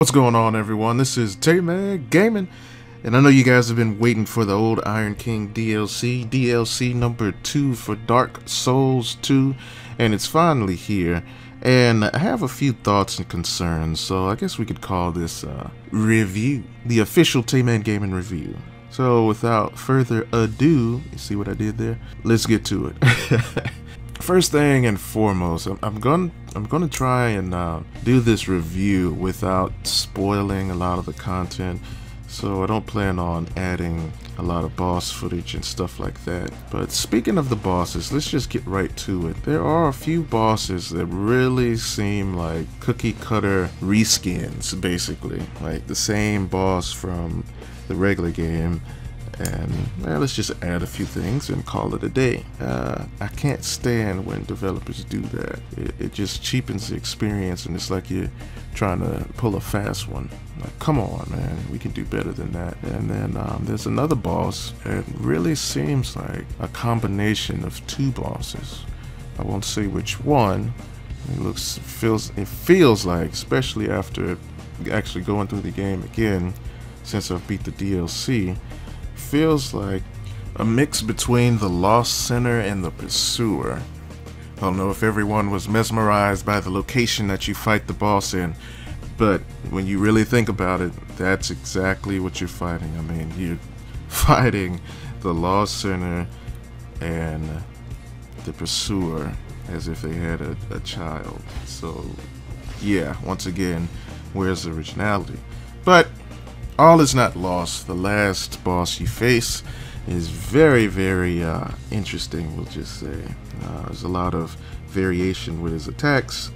What's going on, everyone? This is Tayman Gaming, and I know you guys have been waiting for the old Iron King DLC number 2 for Dark Souls 2, and it's finally here. And I have a few thoughts and concerns, so I guess we could call this review, the official Tayman Gaming review. So without further ado, you see what I did there? Let's get to it. First thing and foremost, I'm gonna try and do this review without spoiling a lot of the content, so I don't plan on adding a lot of boss footage and stuff like that. But speaking of the bosses, let's just get right to it. There are a few bosses that really seem like cookie cutter reskins, basically, like the same boss from the regular game. And well, let's just add a few things and call it a day. I can't stand when developers do that. It just cheapens the experience, and it's like you're trying to pull a fast one. Like, come on, man, we can do better than that. And then there's another boss that really seems like a combination of two bosses. I won't say which one. It feels like, especially after actually going through the game again, since I've beat the DLC. Feels like a mix between the Lost Sinner and the Pursuer. I don't know if everyone was mesmerized by the location that you fight the boss in, but when you really think about it, that's exactly what you're fighting. I mean, you're fighting the Lost Sinner and the Pursuer as if they had a child. So yeah, once again, where's the originality? But all is not lost. The last boss you face is very, very interesting, we'll just say. There's a lot of variation with his attacks,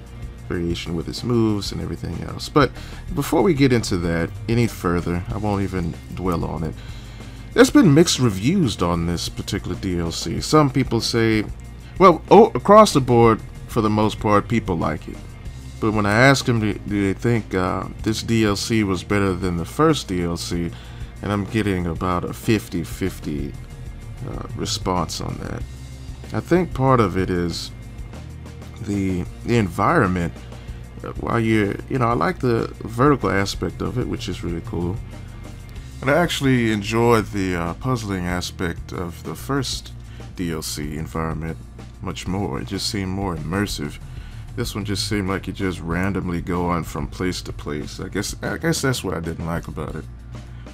variation with his moves, and everything else. But before we get into that any further, I won't even dwell on it. There's been mixed reviews on this particular DLC. Some people say, well, across the board, for the most part, people like it. But when I asked them, do they think this DLC was better than the first DLC, and I'm getting about a 50-50 response on that. I think part of it is the environment. While I like the vertical aspect of it, which is really cool. But I actually enjoyed the puzzling aspect of the first DLC environment much more. It just seemed more immersive. This one just seemed like you just randomly go on from place to place. I guess that's what I didn't like about it.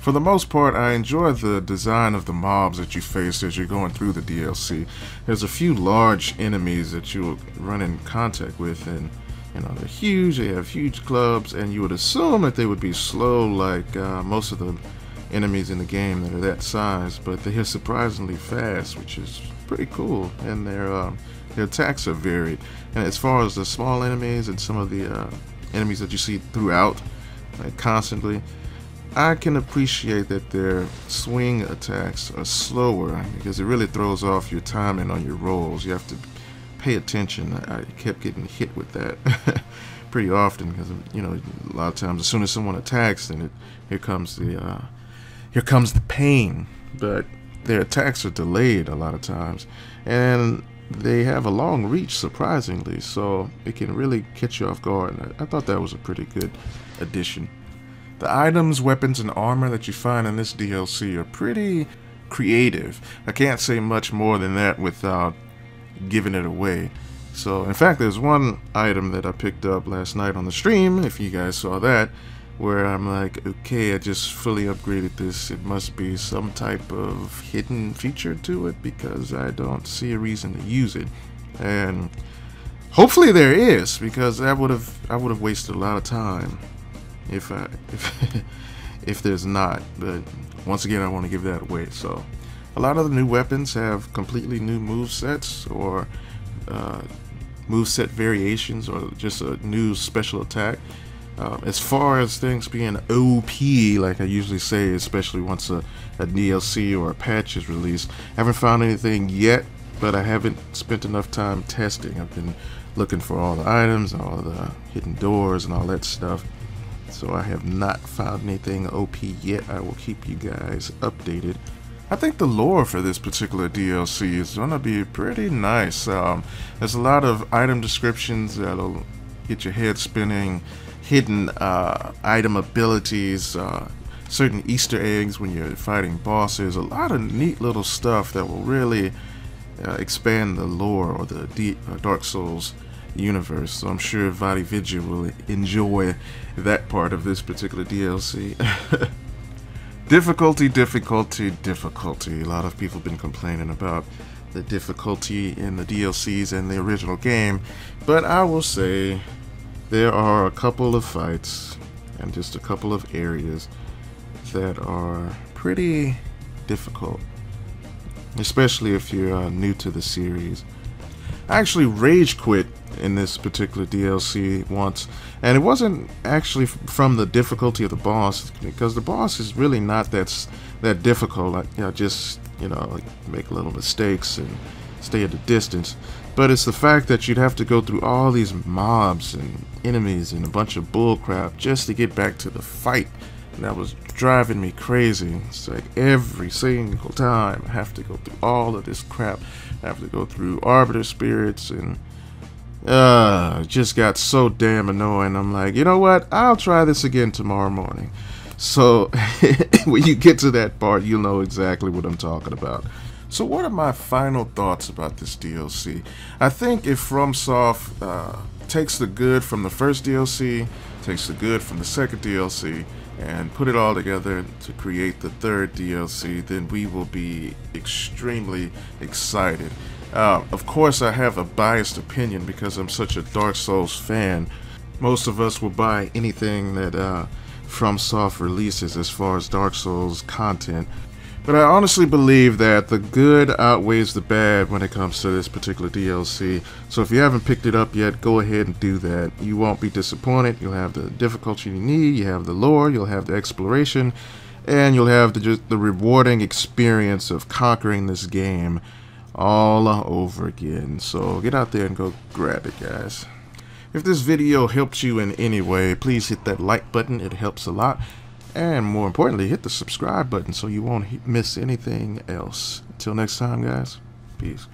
For the most part, I enjoyed the design of the mobs that you face as you're going through the DLC. There's a few large enemies that you'll run in contact with, and they're huge. They have huge clubs, and you would assume that they would be slow like most of the enemies in the game that are that size, but they're surprisingly fast, which is pretty cool. And their attacks are varied. And as far as the small enemies and some of the enemies that you see throughout, like constantly, I can appreciate that their swing attacks are slower because it really throws off your timing on your rolls. You have to pay attention. I kept getting hit with that pretty often because, a lot of times as soon as someone attacks, then here comes the pain. But their attacks are delayed a lot of times, and they have a long reach, surprisingly, so it can really catch you off guard. And I thought that was a pretty good addition. The items, weapons, and armor that you find in this DLC are pretty creative. I can't say much more than that without giving it away. So, in fact, there's one item that I picked up last night on the stream, if you guys saw that, where I'm like, okay, I just fully upgraded this. It must be some type of hidden feature to it because I don't see a reason to use it. And hopefully there is, because I would have wasted a lot of time if there's not. But once again, I want to give that away. So a lot of the new weapons have completely new move sets, or moveset variations, or just a new special attack. As far as things being OP, like I usually say, especially once a DLC or a patch is released, I haven't found anything yet, but I haven't spent enough time testing. I've been looking for all the items, all the hidden doors, and all that stuff. So I have not found anything OP yet. I will keep you guys updated. I think the lore for this particular DLC is going to be pretty nice. There's a lot of item descriptions that'll get your head spinning, hidden item abilities, certain Easter eggs when you're fighting bosses, a lot of neat little stuff that will really expand the lore or the Dark Souls universe. So I'm sure VaatiVidya will enjoy that part of this particular DLC. Difficulty. A lot of people have been complaining about the difficulty in the DLCs and the original game, but I will say there are a couple of fights and just a couple of areas that are pretty difficult, especially if you're new to the series. I actually rage quit in this particular DLC once, and it wasn't actually from the difficulty of the boss, because the boss is really not that difficult. Just make little mistakes and stay at a distance. But it's the fact that you'd have to go through all these mobs and enemies and a bunch of bullcrap just to get back to the fight. And that was driving me crazy. It's like every single time I have to go through all of this crap. I have to go through Arbiter Spirits, and it just got so damn annoying. I'm like, you know what? I'll try this again tomorrow morning. So when you get to that part, you'll know exactly what I'm talking about. So what are my final thoughts about this DLC? I think if FromSoft takes the good from the first DLC, takes the good from the second DLC, and put it all together to create the third DLC, then we will be extremely excited. Of course, I have a biased opinion because I'm such a Dark Souls fan. Most of us will buy anything that FromSoft releases as far as Dark Souls content. But I honestly believe that the good outweighs the bad when it comes to this particular DLC. So if you haven't picked it up yet, go ahead and do that. You won't be disappointed. You'll have the difficulty you need, you have the lore, you'll have the exploration, and you'll have the rewarding experience of conquering this game all over again. So get out there and go grab it, guys. If this video helped you in any way, please hit that like button. It helps a lot. And more importantly, hit the subscribe button so you won't miss anything else. Until next time, guys. Peace.